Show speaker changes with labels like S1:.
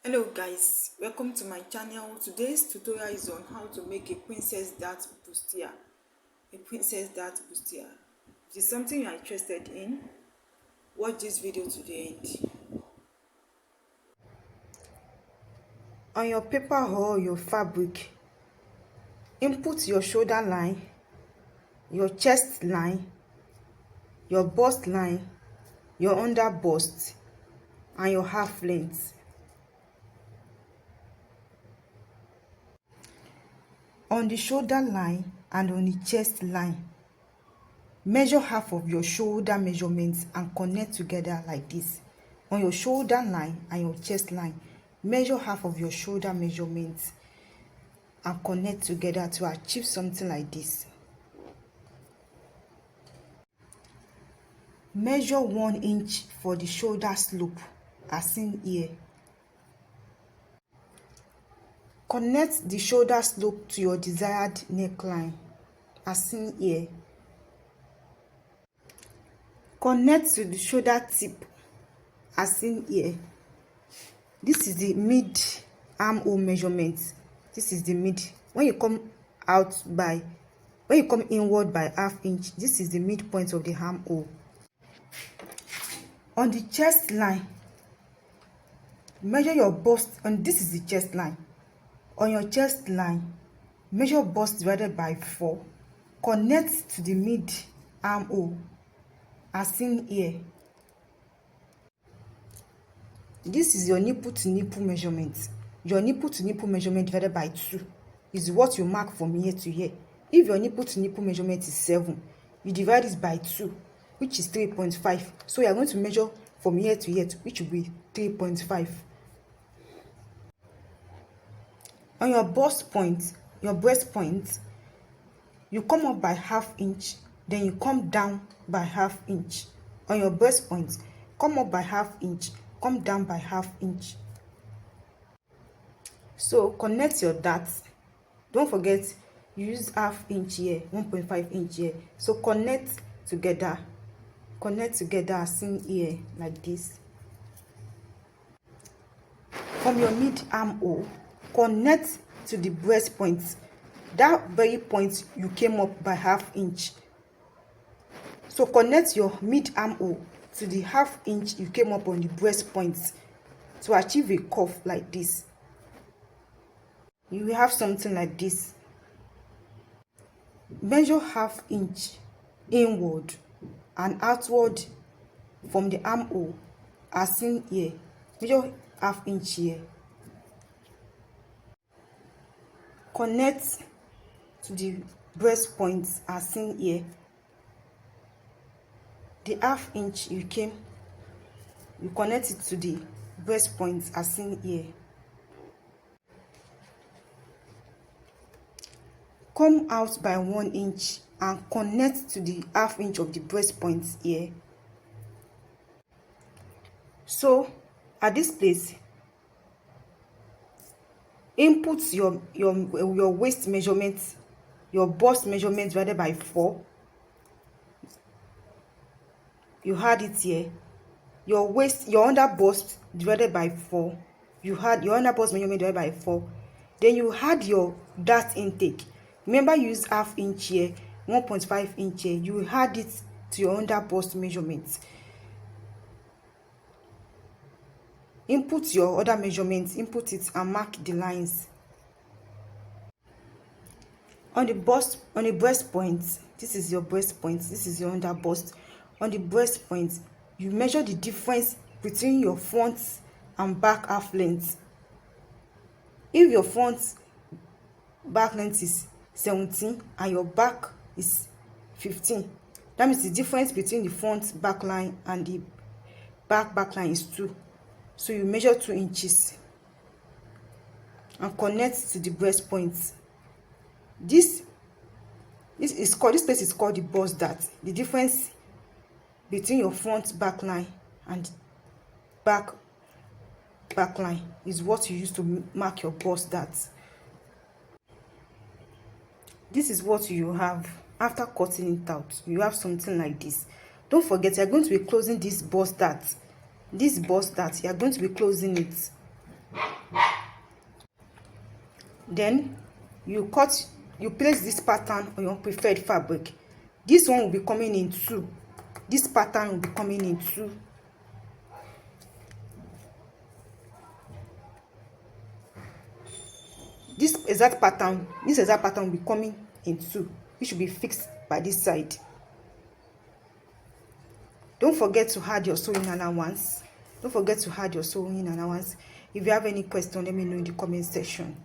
S1: Hello guys, welcome to my channel. Today's tutorial is on how to make a Princess Dart Bustier. A Princess Dart Bustier. If it's something you are interested in, watch this video to the end. On your paper or your fabric, input your shoulder line, your chest line, your bust line, your under bust, and your half length. On the shoulder line and on the chest line, measure half of your shoulder measurements and connect together like this. On your shoulder line and your chest line, measure half of your shoulder measurements and connect together to achieve something like this. Measure 1 inch for the shoulder slope as seen here. Connect the shoulder slope to your desired neckline as seen here. Connect to the shoulder tip as seen here. This is the mid armhole measurement. This is the mid. When you come inward by ½ inch, this is the midpoint of the armhole. On the chest line, measure your bust, and this is the chest line. On your chest line, measure bust divided by 4. Connect to the mid armhole as seen here. This is your nipple to nipple measurement. Your nipple to nipple measurement divided by 2 is what you mark from here to here. If your nipple to nipple measurement is 7, you divide this by 2, which is 3.5. So you are going to measure from here to here, which will be 3.5. On your bust point, your breast point, you come up by ½ inch, then you come down by ½ inch. On your breast point, come up by ½ inch, come down by ½ inch. So connect your darts. Don't forget, you use ½ inch here, 1.5 inch here. So connect together as seen here like this. From your mid armhole, connect to the breast point, that very point you came up by ½ inch. So connect your mid armhole to the ½ inch you came up on the breast point to achieve a curve like this. You will have something like this. Measure ½ inch inward and outward from the armhole as seen here. Measure ½ inch here. Connect to the breast point as seen here. The ½ inch you connect it to the breast point as seen here. Come out by 1 inch and connect to the ½ inch of the breast point here. So at this place, input your waist measurement, your bust measurement divided by 4. You had it here. Your waist, your under bust divided by 4. You had your under bust measurement divided by 4. Then you had your dart intake. Remember, you use ½ inch here, 1.5 inch here. You had it to your under bust measurement. Input your other measurements, input it and mark the lines. On the breast point, this is your breast point, this is your under bust. On the breast point, you measure the difference between your front and back half length. If your front back length is 17 and your back is 15, that means the difference between the front back line and the back line is 2. So you measure 2 inches and connect to the breast point. This place is called the bust dart. The difference between your front back line and back line is what you use to mark your bust dart. This is what you have after cutting it out. You have something like this. Don't forget, you're going to be closing this bust dart. You are going to be closing it. Then you place this pattern on your preferred fabric. This one will be coming in two. This pattern will be coming in two. This exact pattern will be coming in two, which should be fixed by this side. Don't forget to add your sewing allowance. If you have any question, let me know in the comment section.